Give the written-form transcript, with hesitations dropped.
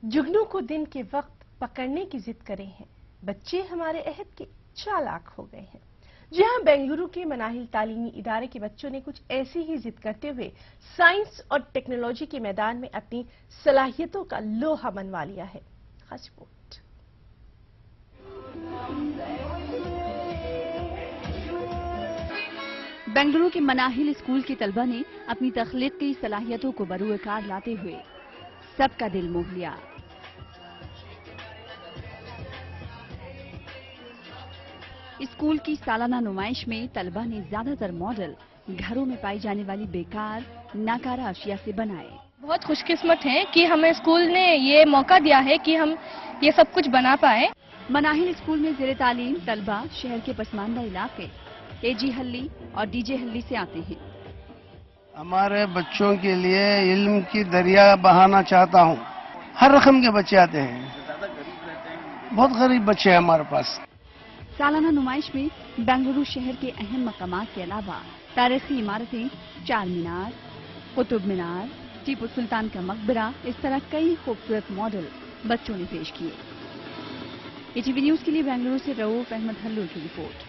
जुगनू को दिन के वक्त पकड़ने की जिद करे हैं। बच्चे हमारे अहद के चालाक हो गए हैं। जी हां, बेंगलुरु के मनाहिल तालीमी इदारे के बच्चों ने कुछ ऐसी ही जिद करते हुए साइंस और टेक्नोलॉजी के मैदान में अपनी सलाहियतों का लोहा मनवा लिया है। खास रिपोर्ट। बेंगलुरु के मनाहिल स्कूल के तलबा ने अपनी तख्लीकी सलाहियतों को बरूएकार लाते हुए सबका दिल मोह लिया। स्कूल की सालाना नुमाइश में तलबा ने ज्यादातर मॉडल घरों में पाई जाने वाली बेकार नाकारा अशिया से बनाए। बहुत खुशकिस्मत हैं कि हमें स्कूल ने ये मौका दिया है कि हम ये सब कुछ बना पाए। मनाहिल स्कूल में ज़ेरे तालीम तलबा शहर के पसमानदा इलाके एजी हल्ली और डीजे हल्ली से आते हैं। हमारे बच्चों के लिए इल्म की दरिया बहाना चाहता हूँ। हर रकम के बच्चे आते हैं, बहुत गरीब बच्चे हैं हमारे पास। सालाना नुमाइश में बेंगलुरु शहर के अहम मकामात के अलावा तारीखी इमारतें, चार मीनार, कुतुब मीनार, टीपू सुल्तान का मकबरा, इस तरह कई खूबसूरत मॉडल बच्चों ने पेश किए। ATV न्यूज के लिए बेंगलुरु से रऊफ अहमद हल्लूर की रिपोर्ट।